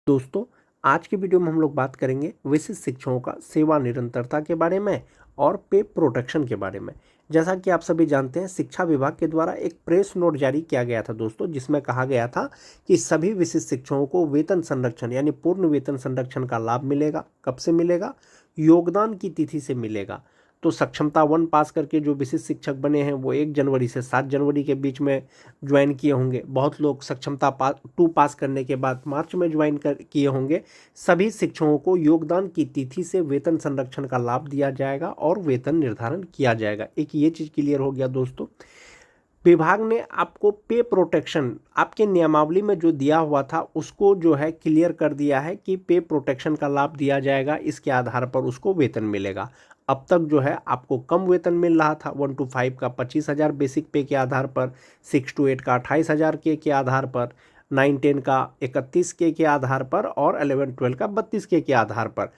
दोस्तों, आज की वीडियो में हम लोग बात करेंगे विशिष्ट शिक्षकों का सेवा निरंतरता के बारे में और पे प्रोटेक्शन के बारे में। जैसा कि आप सभी जानते हैं, शिक्षा विभाग के द्वारा एक प्रेस नोट जारी किया गया था दोस्तों, जिसमें कहा गया था कि सभी विशिष्ट शिक्षकों को वेतन संरक्षण यानी पूर्ण वेतन संरक्षण का लाभ मिलेगा। कब से मिलेगा? योगदान की तिथि से मिलेगा। तो सक्षमता 1 पास करके जो विशिष्ट शिक्षक बने हैं वो 1 जनवरी से 7 जनवरी के बीच में ज्वाइन किए होंगे। बहुत लोग सक्षमता 2 पास करने के बाद मार्च में ज्वाइन किए होंगे। सभी शिक्षकों को योगदान की तिथि से वेतन संरक्षण का लाभ दिया जाएगा और वेतन निर्धारण किया जाएगा। एक ये चीज़ क्लियर हो गया दोस्तों। विभाग ने आपको पे प्रोटेक्शन आपके नियमावली में जो दिया हुआ था उसको जो है क्लियर कर दिया है कि पे प्रोटेक्शन का लाभ दिया जाएगा, इसके आधार पर उसको वेतन मिलेगा। अब तक जो है आपको कम वेतन मिल रहा था। 1 to 5 का 25,000 बेसिक पे के आधार पर, 6 to 8 का 28,000 के आधार पर, 9-10 का 31 के आधार पर और 11-12 का 32 के आधार पर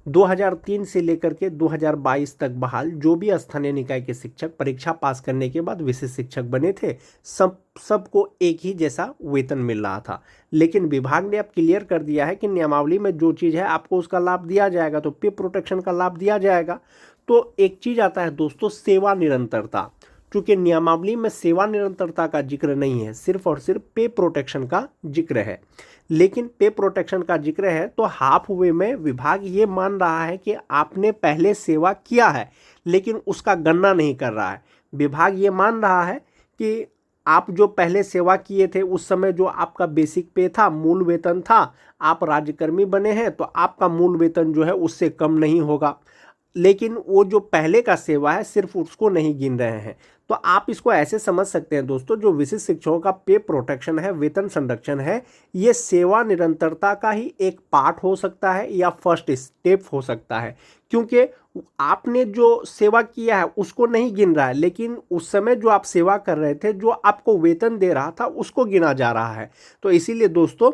2003 से लेकर के 2022 तक बहाल जो भी स्थानीय निकाय के शिक्षक परीक्षा पास करने के बाद विशिष्ट शिक्षक बने थे, सबको एक ही जैसा वेतन मिल रहा था। लेकिन विभाग ने अब क्लियर कर दिया है कि नियमावली में जो चीज़ है आपको उसका लाभ दिया जाएगा, तो पे प्रोटेक्शन का लाभ दिया जाएगा। तो एक चीज़ आता है दोस्तों, सेवा निरंतरता। चूँकि नियमावली में सेवा निरंतरता का जिक्र नहीं है, सिर्फ और सिर्फ पे प्रोटेक्शन का जिक्र है। लेकिन पे प्रोटेक्शन का जिक्र है तो हाफ वे में विभाग ये मान रहा है कि आपने पहले सेवा किया है लेकिन उसका गणना नहीं कर रहा है। विभाग ये मान रहा है कि आप जो पहले सेवा किए थे उस समय जो आपका बेसिक पे था, मूल वेतन था, आप राज्यकर्मी बने हैं तो आपका मूल वेतन जो है उससे कम नहीं होगा। लेकिन वो जो पहले का सेवा है सिर्फ उसको नहीं गिन रहे हैं। तो आप इसको ऐसे समझ सकते हैं दोस्तों, जो विशिष्ट शिक्षकों का पे प्रोटेक्शन है, वेतन संरक्षण है, ये सेवा निरंतरता का ही एक पार्ट हो सकता है या फर्स्ट स्टेप हो सकता है। क्योंकि आपने जो सेवा किया है उसको नहीं गिन रहा है, लेकिन उस समय जो आप सेवा कर रहे थे, जो आपको वेतन दे रहा था, उसको गिना जा रहा है। तो इसीलिए दोस्तों,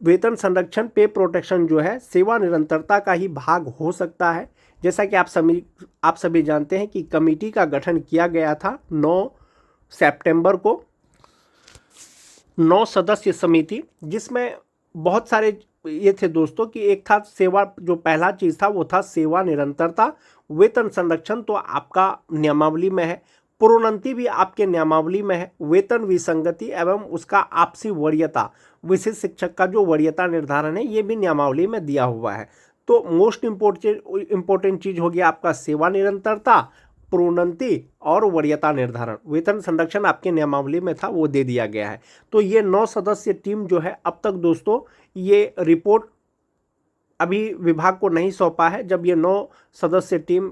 वेतन संरक्षण पे प्रोटेक्शन जो है सेवा निरंतरता का ही भाग हो सकता है। जैसा कि आप सभी जानते हैं कि कमेटी का गठन किया गया था 9 सितंबर को, 9 सदस्य समिति, जिसमें बहुत सारे ये थे दोस्तों कि एक था सेवा, जो पहला चीज़ था वो था सेवा निरंतरता। वेतन संरक्षण तो आपका नियमावली में है, प्रोन्नति भी आपके नियमावली में है, वेतन विसंगति एवं उसका आपसी वरीयता, विशिष्ट शिक्षक का जो वरीयता निर्धारण है ये भी नियमावली में दिया हुआ है। तो मोस्ट इम्पोर्टेंट चीज़ हो गया आपका सेवा निरंतरता, प्रोन्नति और वरीयता निर्धारण। वेतन संरक्षण आपके नियमावली में था, वो दे दिया गया है। तो ये 9 सदस्य टीम जो है, अब तक दोस्तों ये रिपोर्ट अभी विभाग को नहीं सौंपा है। जब ये 9 सदस्य टीम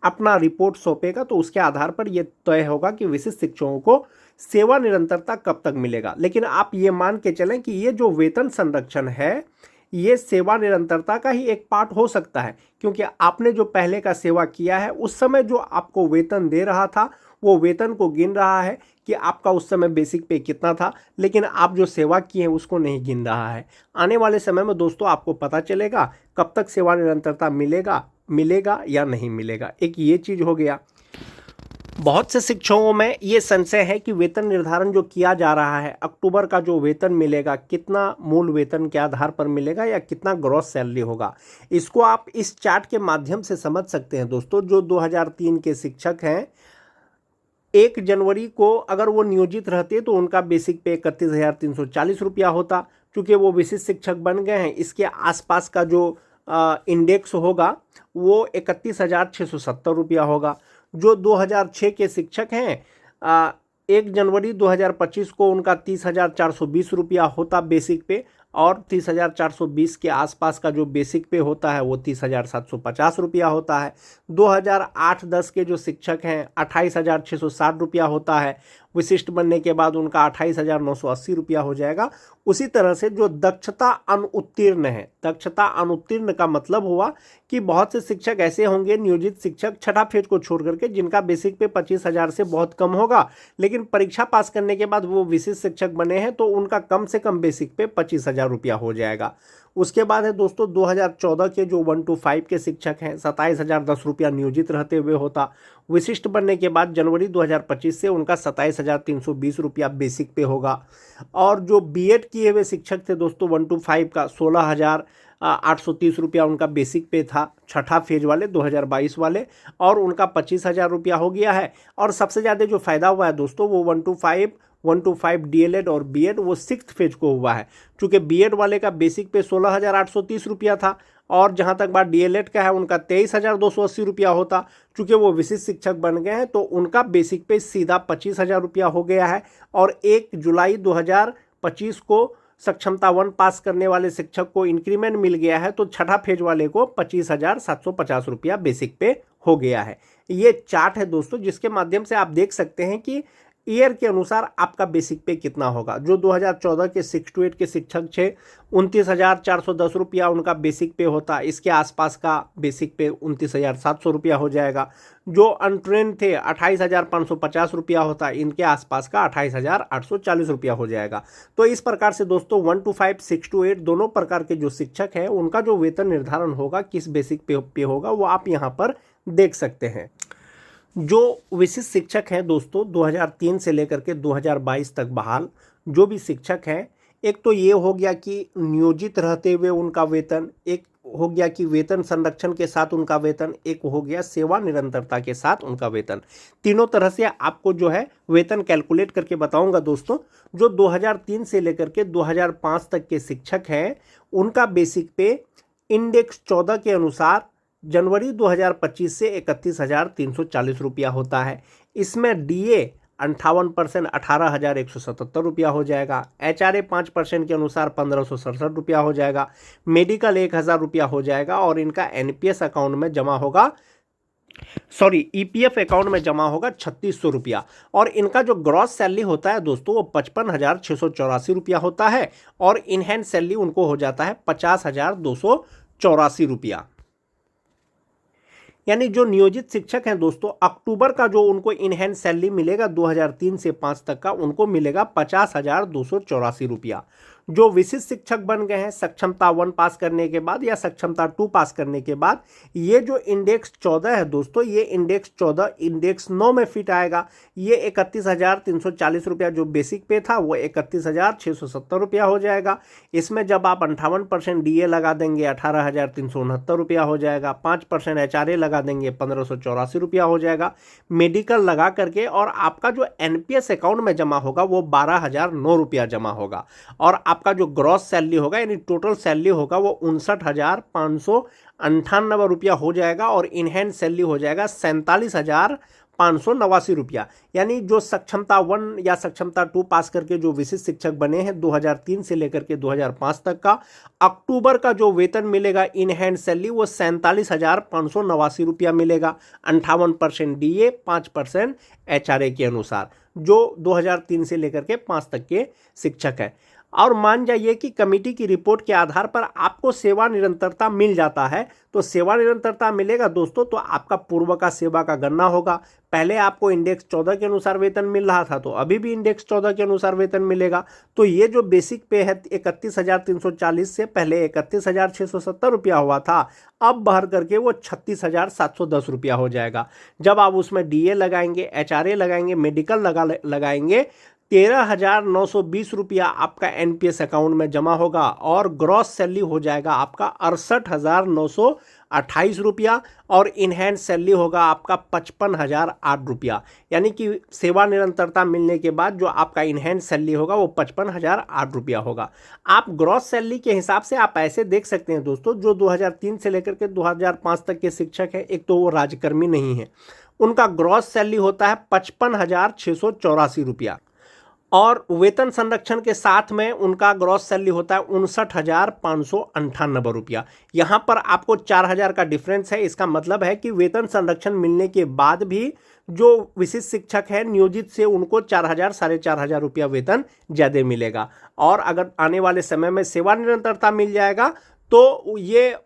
अपना रिपोर्ट सौंपेगा तो उसके आधार पर यह तय होगा कि विशिष्ट शिक्षकों को सेवा निरंतरता कब तक मिलेगा। लेकिन आप ये मान के चलें कि ये जो वेतन संरक्षण है ये सेवा निरंतरता का ही एक पार्ट हो सकता है, क्योंकि आपने जो पहले का सेवा किया है उस समय जो आपको वेतन दे रहा था वो वेतन को गिन रहा है कि आपका उस समय बेसिक पे कितना था, लेकिन आप जो सेवा किए हैं उसको नहीं गिन रहा है। आने वाले समय में दोस्तों आपको पता चलेगा कब तक सेवा निरंतरता मिलेगा या नहीं मिलेगा। एक ये चीज़ हो गया। बहुत से शिक्षकों में ये संशय है कि वेतन निर्धारण जो किया जा रहा है, अक्टूबर का जो वेतन मिलेगा कितना मूल वेतन के आधार पर मिलेगा या कितना ग्रॉस सैलरी होगा। इसको आप इस चार्ट के माध्यम से समझ सकते हैं दोस्तों। जो 2003 के शिक्षक हैं, 1 जनवरी को अगर वो नियोजित रहते तो उनका बेसिक पे 31,340 रुपया होता। चूँकि वो विशिष्ट शिक्षक बन गए हैं, इसके आसपास का जो इंडेक्स होगा वो 31,670 रुपया होगा। जो 2006 के शिक्षक हैं, 1 जनवरी 2025 को उनका 30,420 रुपया होता बेसिक पे, और 30,420 के आसपास का जो बेसिक पे होता है वो 30,750 रुपया होता है। 2008-10 के जो शिक्षक हैं 28,660 रुपया होता है। विशिष्ट बनने के बाद उनका 28,980 रुपया हो जाएगा। उसी तरह से जो दक्षता अनुत्तीर्ण है, दक्षता अनुत्तीर्ण का मतलब हुआ कि बहुत से शिक्षक ऐसे होंगे, नियोजित शिक्षक छठा फेज को छोड़ करके, जिनका बेसिक पे 25,000 से बहुत कम होगा, लेकिन परीक्षा पास करने के बाद वो विशिष्ट शिक्षक बने हैं तो उनका कम से कम बेसिक पे 25,000 रुपया हो जाएगा। उसके बाद है दोस्तों 2014 के जो 1 to 5 के शिक्षक हैं, 27,010 रुपया नियोजित रहते हुए होता। विशिष्ट बनने के बाद जनवरी 2025 से उनका 27,320 रुपया बेसिक पे होगा। और जो बीएड किए हुए शिक्षक थे दोस्तों 1 to 5 का 16,830 रुपया उनका बेसिक पे था, छठा फेज वाले 2022 वाले, और उनका 25,000 रुपया हो गया है। और सबसे ज़्यादा जो फायदा हुआ है दोस्तों वो 1 to 5 डीएलएड और बीएड वो 6th फेज को हुआ है। चूँकि बीएड वाले का बेसिक पे 16,830 रुपया था, और जहाँ तक बात डीएलएड का है उनका 23,280 रुपया होता। चूँकि वो विशिष्ट शिक्षक बन गए हैं तो उनका बेसिक पे सीधा 25,000 रुपया हो गया है। और 1 जुलाई 2025 को सक्षमता 1 पास करने वाले शिक्षक को इंक्रीमेंट मिल गया है, तो छठा फेज वाले को 25,750 रुपया बेसिक पे हो गया है। ये चार्ट है दोस्तों जिसके माध्यम से आप देख सकते हैं कि ईयर के अनुसार आपका बेसिक पे कितना होगा। जो 2014 के 6 to 8 के शिक्षक थे 29,410 रुपया उनका बेसिक पे होता, इसके आसपास का बेसिक पे 29,700 रुपया हो जाएगा। जो अनट्रेन थे 28,550 रुपया होता, इनके आसपास का 28,840 रुपया हो जाएगा। तो इस प्रकार से दोस्तों 1 to 5, 6 to 8 दोनों प्रकार के जो शिक्षक हैं उनका जो वेतन निर्धारण होगा किस बेसिक पे होगा वो आप यहाँ पर देख सकते हैं। जो विशिष्ट शिक्षक हैं दोस्तों 2003 से लेकर के 2022 तक बहाल जो भी शिक्षक हैं, एक तो ये हो गया कि नियोजित रहते हुए उनका वेतन, एक हो गया कि वेतन संरक्षण के साथ उनका वेतन, एक हो गया सेवा निरंतरता के साथ उनका वेतन। तीनों तरह से आपको जो है वेतन कैलकुलेट करके बताऊंगा दोस्तों। जो 2003 से लेकर के 2005 तक के शिक्षक हैं उनका बेसिक पे इंडेक्स 14 के अनुसार जनवरी 2025 से 31,340 रुपया होता है। इसमें डीए 58% 18,177 रुपया हो जाएगा। एचआरए 5% के अनुसार 1,567 रुपया हो जाएगा। मेडिकल 1,000 रुपया हो जाएगा और इनका एनपीएस अकाउंट में जमा होगा, ईपीएफ अकाउंट में जमा होगा 3,600 रुपया। और इनका जो ग्रॉस सैलरी होता है दोस्तों वो 55,684 रुपया होता है और इन हैंड सैलरी उनको हो जाता है 50,284 रुपया। यानी जो नियोजित शिक्षक हैं दोस्तों अक्टूबर का जो उनको इन हैंड सैलरी मिलेगा 2003 से 5 तक का उनको मिलेगा 50,284 रुपया। जो विशिष्ट शिक्षक बन गए हैं सक्षमता 1 पास करने के बाद या सक्षमता 2 पास करने के बाद, ये जो इंडेक्स 14 है दोस्तों, ये इंडेक्स 14 इंडेक्स 9 में फिट आएगा। ये 31,340 रुपया जो बेसिक पे था वो 31,670 रुपया हो जाएगा। इसमें जब आप 58% डीए लगा देंगे 18,369 रुपया हो जाएगा। 5% एचआरए लगा देंगे 1,584 रुपया हो जाएगा। मेडिकल लगा करके और आपका जो एनपीएस अकाउंट में जमा होगा वो 12,009 रुपया जमा होगा। और आपका जो ग्रॉस सैलरी होगा यानी टोटल सैलरी होगा वो 59,598 रुपया हो जाएगा और इन हैंड सैलरी हो जाएगा 47,589 रुपया। यानी जो सक्षमता 1 या सक्षमता 2 पास करके जो विशिष्ट शिक्षक बने हैं 2003 से लेकर के 2005 तक का अक्टूबर का जो वेतन मिलेगा इन हैंड सैलरी वो 47,589 रुपया मिलेगा। 58% डीए 5% एचआरए के अनुसार जो 2003 से लेकर के 5 तक के शिक्षक हैं। और मान जाइए कि कमेटी की रिपोर्ट के आधार पर आपको सेवा निरंतरता मिल जाता है, तो सेवा निरंतरता मिलेगा दोस्तों तो आपका पूर्व का सेवा का गणना होगा। पहले आपको इंडेक्स 14 के अनुसार वेतन मिल रहा था तो अभी भी इंडेक्स 14 के अनुसार वेतन मिलेगा। तो ये जो बेसिक पे है 31,340 से पहले 31,670 रुपया हुआ था, अब बढ़ करके वो 36,710 रुपया हो जाएगा। जब आप उसमें डीए लगाएंगे, एचआरए लगाएंगे, मेडिकल लगाएंगे 13,920 रुपया आपका एनपीएस अकाउंट में जमा होगा और ग्रॉस सैलरी हो जाएगा आपका 68,928 रुपया और इन हैंड सैलरी होगा आपका 55,008 रुपया। यानी कि सेवा निरंतरता मिलने के बाद जो आपका इन हैंड सैलरी होगा वो 55,008 रुपया होगा। आप ग्रॉस सैलरी के हिसाब से आप ऐसे देख सकते हैं दोस्तों, जो 2003 से लेकर के 2005 तक के शिक्षक हैं, एक तो वो राज्यकर्मी नहीं है, उनका ग्रॉस सैलरी होता है 55,684 रुपया और वेतन संरक्षण के साथ में उनका ग्रॉस सैलरी होता है 59,598 रुपया। यहाँ पर आपको 4,000 का डिफरेंस है। इसका मतलब है कि वेतन संरक्षण मिलने के बाद भी जो विशिष्ट शिक्षक है नियोजित से उनको 4,000 4,500 रुपया वेतन ज़्यादा मिलेगा। और अगर आने वाले समय में सेवा निरंतरता मिल जाएगा तो ये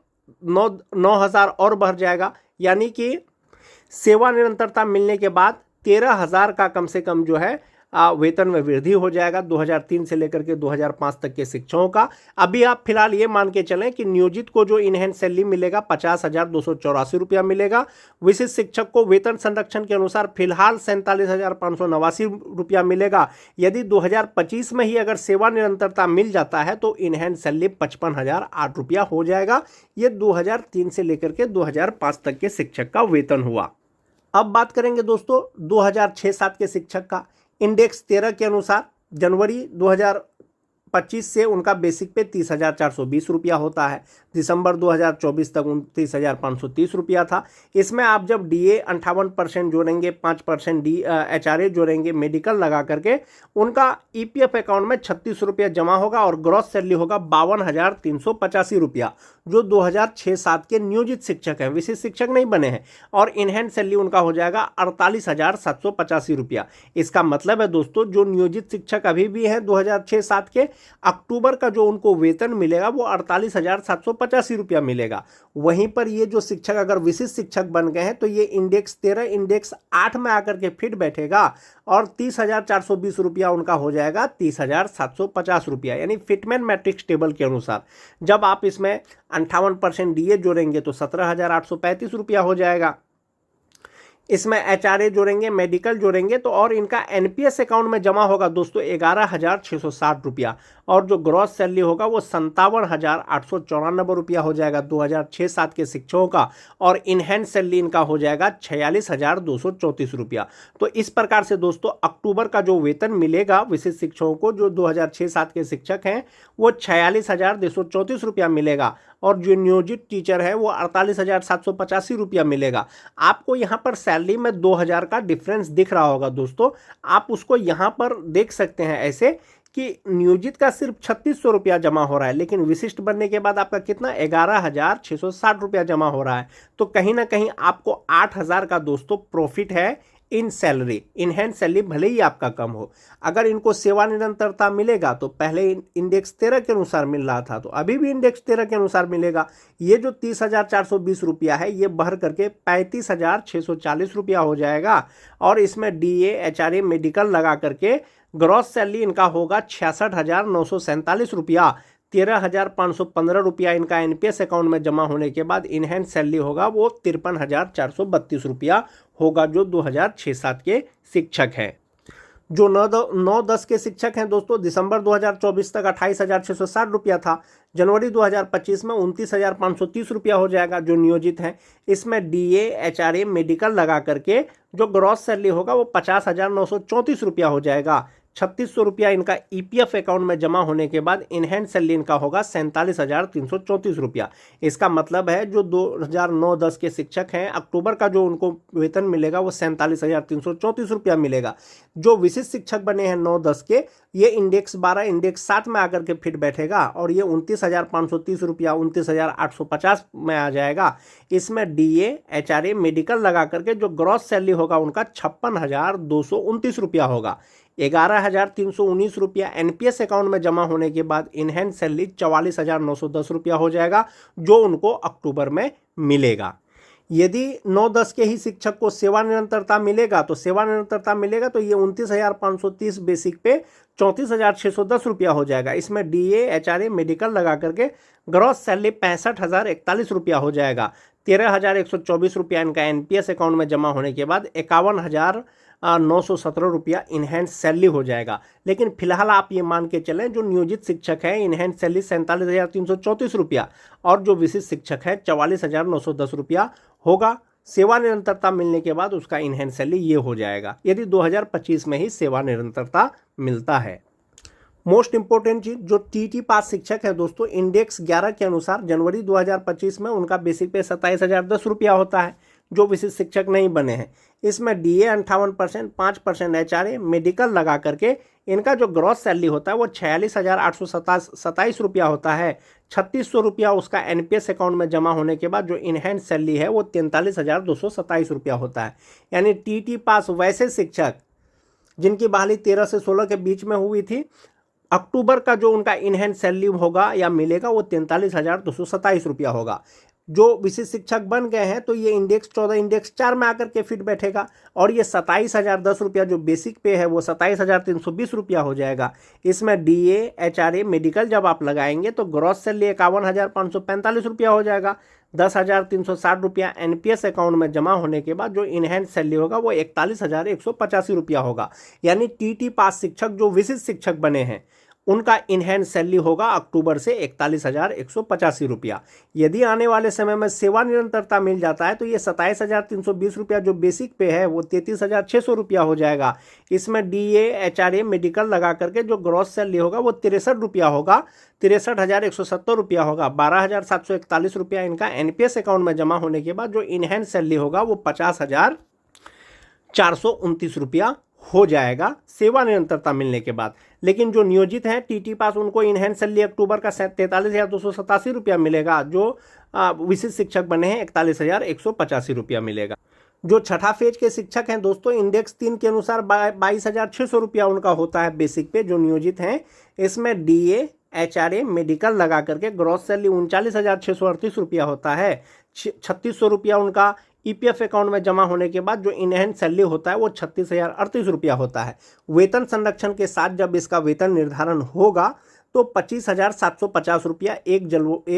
9,000 और बढ़ जाएगा। यानी कि सेवा निरंतरता मिलने के बाद 13,000 का कम से कम जो है वेतन में वृद्धि हो जाएगा 2003 से लेकर के 2005 तक के शिक्षकों का। अभी आप फिलहाल ये मान के चलें कि नियोजित को जो इनहेंस सैलरी मिलेगा 50,284 रुपया मिलेगा। विशिष्ट शिक्षक को वेतन संरक्षण के अनुसार फिलहाल 47,589 रुपया मिलेगा। यदि 2025 में ही अगर सेवा निरंतरता मिल जाता है तो इनहेंस सैलरी 55,008 रुपया हो जाएगा। ये 2003 से लेकर के 2005 तक के शिक्षक का वेतन हुआ। अब बात करेंगे दोस्तों 2006-07 के शिक्षक का। इंडेक्स 13 के अनुसार जनवरी 2025 से उनका बेसिक पे 30,420 रुपया होता है। दिसंबर 2024 तक 29,530 रुपया था। इसमें आप जब DA 58% जोड़ेंगे, 5% HRA जोड़ेंगे, मेडिकल लगा करके उनका EPF अकाउंट में 36 रुपया जमा होगा और ग्रॉस सैलरी होगा 52,385 रुपया, जो 2006-07 के नियोजित शिक्षक हैं, विशिष्ट शिक्षक नहीं बने हैं। और इनहेंस सैलरी उनका हो जाएगा 48,785 रुपया। इसका मतलब है दोस्तों जो नियोजित शिक्षक अभी भी हैं 2006-07 के, अक्टूबर का जो उनको वेतन मिलेगा वो 48,785 रुपया मिलेगा। वहीं पर ये जो शिक्षक अगर विशिष्ट शिक्षक बन गए हैं तो ये इंडेक्स 13 इंडेक्स 8 में आकर के फिट बैठेगा और 30,420 रुपया उनका हो जाएगा 30,750 रुपया, यानी फिटमैन मैट्रिक्स टेबल के अनुसार। जब आप इसमें 58% DA जोड़ेंगे तो 17,835 रुपया हो जाएगा। इसमें HRA जोड़ेंगे, मेडिकल जोड़ेंगे तो और इनका NPS अकाउंट में जमा होगा दोस्तों 11,660 रुपया और जो ग्रॉस सैलरी होगा वो 57,894 रुपया हो जाएगा 2006-07 के शिक्षकों का। और इनहेंस सैलरी इनका हो जाएगा 46,234 रुपया। तो इस प्रकार से दोस्तों अक्टूबर का जो वेतन मिलेगा विशिष्ट शिक्षकों को जो 2006-07 के शिक्षक हैं वो 46,234 रुपया मिलेगा और जो नियोजित टीचर है वो 48,785 रुपया मिलेगा। आपको यहाँ पर सैलरी में 2,000 का डिफरेंस दिख रहा होगा दोस्तों, आप उसको यहाँ पर देख सकते हैं ऐसे कि नियोजित का सिर्फ 3600 रुपया जमा हो रहा है, लेकिन विशिष्ट बनने के बाद आपका कितना 11,660 रुपया जमा हो रहा है। तो कहीं ना कहीं आपको 8,000 का दोस्तों प्रॉफिट है इन सैलरी। इनहेंस सैलरी भले ही आपका कम हो, अगर इनको सेवा निरंतरता मिलेगा तो पहले इंडेक्स 13 के अनुसार मिल रहा था तो अभी भी इंडेक्स 13 के अनुसार मिलेगा। ये जो 30,420 रुपया है ये बढ़ करके 35,640 रुपया हो जाएगा और इसमें DA HRA मेडिकल लगा करके ग्रॉस सैलरी इनका होगा 66,947 रुपया। 13,515 रुपया इनका NPS अकाउंट में जमा होने के बाद इनहेंस सैलरी होगा वो 53,432 रुपया होगा, जो 2006-07 के शिक्षक हैं। जो 9-10 के शिक्षक हैं दोस्तों, दिसंबर 2024 तक 28,660 रुपया था। जनवरी 2025 में 29,530 रुपया हो जाएगा जो नियोजित हैं। इसमें DA HRA मेडिकल लगा करके जो ग्रॉस सैलरी होगा वो 50,934 रुपया हो जाएगा। 3600 रुपया इनका EPF अकाउंट में जमा होने के बाद इनहेंस सैलरी इनका होगा 47,334 रुपया। इसका मतलब है जो 2009-10 के शिक्षक हैं अक्टूबर का जो उनको वेतन मिलेगा वो 47,334 रुपया मिलेगा। जो विशिष्ट शिक्षक बने हैं 9-10 के, ये इंडेक्स 12 इंडेक्स 7 में आकर के फिट बैठेगा और ये 29,530 रुपया 29,850 में आ जाएगा। इसमें DA HRA मेडिकल लगा करके जो ग्रॉस सैलरी होगा उनका 56,229 रुपया होगा। 11,319 रुपया NPS अकाउंट में जमा होने के बाद इनहेंस सैलरी 44,910 रुपया हो जाएगा, जो उनको अक्टूबर में मिलेगा। यदि 9-10 के ही शिक्षक को सेवा निरंतरता मिलेगा तो ये 29,530 बेसिक पे 34,610 रुपया हो जाएगा। इसमें DA HRA मेडिकल लगा करके ग्रॉस सैलरी 65,041 रुपया हो जाएगा। 13,124 रुपया इनका NPS अकाउंट में जमा होने के बाद 51,917 रुपया इनहेंस सैलरी हो जाएगा। लेकिन फिलहाल आप ये मान के चलें जो नियोजित शिक्षक हैं इनहेंस सैलरी 47,334 रुपया और जो विशिष्ट शिक्षक है 44,910 रुपया होगा। सेवा निरंतरता मिलने के बाद उसका इनहेंस सैलरी ये हो जाएगा यदि 2025 में ही सेवा निरंतरता मिलता है। मोस्ट इंपोर्टेंट चीज, जो TT पास शिक्षक है दोस्तों, इंडेक्स 11 के अनुसार जनवरी 2025 में उनका बेसिक पे 27,010 रुपया होता है जो विशिष्ट शिक्षक नहीं बने हैं। इसमें DA 58%, 5% HRA मेडिकल लगा करके इनका जो ग्रॉस सैलरी होता है वो 46,827 रुपया होता है। 3600 रुपया उसका NPS अकाउंट में जमा होने के बाद जो इनहेंस सैलरी है वो 43,227 रुपया होता है। यानी TT पास वैसे शिक्षक जिनकी बहाली 13 से 16 के बीच में हुई थी, अक्टूबर का जो उनका इनहेंस सैलरी होगा या मिलेगा वो 43,227 रुपया होगा। जो विशिष्ट शिक्षक बन गए हैं तो ये इंडेक्स 14 इंडेक्स 4 में आकर के फिट बैठेगा और ये 27,010 रुपया जो बेसिक पे है वो 27,320 रुपया हो जाएगा। इसमें DA HRA मेडिकल जब आप लगाएंगे तो ग्रॉस सैलरी 51,545 रुपया हो जाएगा। 10,360 रुपया NPS अकाउंट में जमा होने के बाद जो इनहैंस सैलरी होगा वो 41,185 रुपया होगा। यानी TT पास शिक्षक जो विशिष्ट शिक्षक बने हैं उनका इनहैंस सैलरी होगा अक्टूबर से 41,185 रुपया। यदि आने वाले समय में सेवा निरंतरता मिल जाता है तो ये 27,320 रुपया जो बेसिक पे है वो 33,600 रुपया हो जाएगा। इसमें DA HRA मेडिकल लगा करके जो ग्रॉस सैलरी होगा वो 63 रुपया होगा, 63,170 रुपया होगा। 12,741 रुपया इनका NPS अकाउंट में जमा होने के बाद जो इनहैंस सैलरी होगा वो 50,429 रुपया हो जाएगा सेवा निरंतरता मिलने के बाद। लेकिन जो नियोजित हैं TT पास उनको इनहैंस सैलरी अक्टूबर का 43,287 रुपया मिलेगा। जो विशिष्ट शिक्षक बने हैं 41,185 रुपया मिलेगा। जो छठा फेज के शिक्षक हैं दोस्तों इंडेक्स 3 के अनुसार 22,600 रुपया उनका होता है बेसिक पे जो नियोजित हैं। इसमें DA HRA मेडिकल लगा करके ग्रॉस सैलरी 39,638 रुपया होता है। 3,600 रुपया उनका EPF अकाउंट में जमा होने के बाद जो इनहैंस सैलरी होता है वो 36,038 रुपया होता है। वेतन संरक्षण के साथ जब इसका वेतन निर्धारण होगा तो 25,750 रुपया 1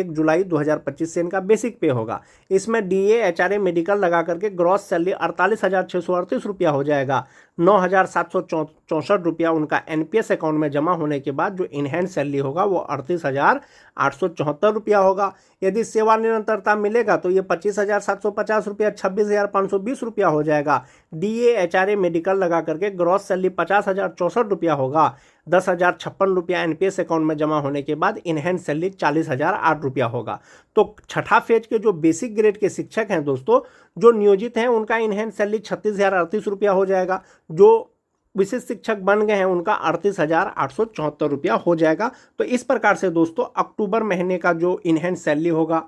जुलाई 2025 से इनका बेसिक पे होगा। इसमें DA HRA मेडिकल लगा करके ग्रॉस सैलरी 48,638 रुपया हो जाएगा। 9,764 रुपया उनका NPS अकाउंट में जमा होने के बाद जो इनहैंस सैलरी होगा वो 38,874 रुपया होगा। यदि सेवा निरंतरता मिलेगा तो ये 25,750 रुपया 26,520 रुपया हो जाएगा। DA HRA मेडिकल लगा करके ग्रॉस सैलरी 50,064 रुपया होगा। 10,056 रुपया NPS अकाउंट में जमा होने के बाद इनहैंस सैलरी 40,008 रुपया होगा। तो छठा फेज के जो बेसिक ग्रेड के शिक्षक हैं दोस्तों जो नियोजित हैं उनका इनहैंस सैलरी 36,038 रुपया हो जाएगा। जो विशिष्ट शिक्षक बन गए हैं उनका 38,874 रुपया हो जाएगा। तो इस प्रकार से दोस्तों अक्टूबर महीने का जो इनहैंस सैलरी होगा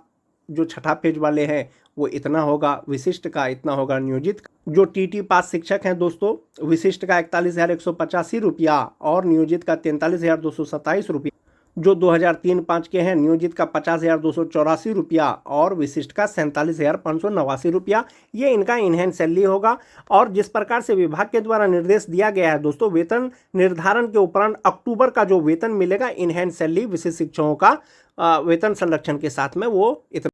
जो छठा पेज वाले हैं वो इतना होगा, विशिष्ट का इतना होगा, नियोजित जो TT पास शिक्षक हैं दोस्तों विशिष्ट का 41,185 रुपया और नियोजित का 43,227 रुपया। जो 2003-5 के हैं नियोजित का 50,284 रुपया और विशिष्ट का 47,589 रुपया। ये इनका इनहैंस सैलरी होगा। और जिस प्रकार से विभाग के द्वारा निर्देश दिया गया है दोस्तों वेतन निर्धारण के उपरांत अक्टूबर का जो वेतन मिलेगा इनहैंस सैलरी विशिष्ट शिक्षकों का वेतन संरक्षण के साथ में वो इतना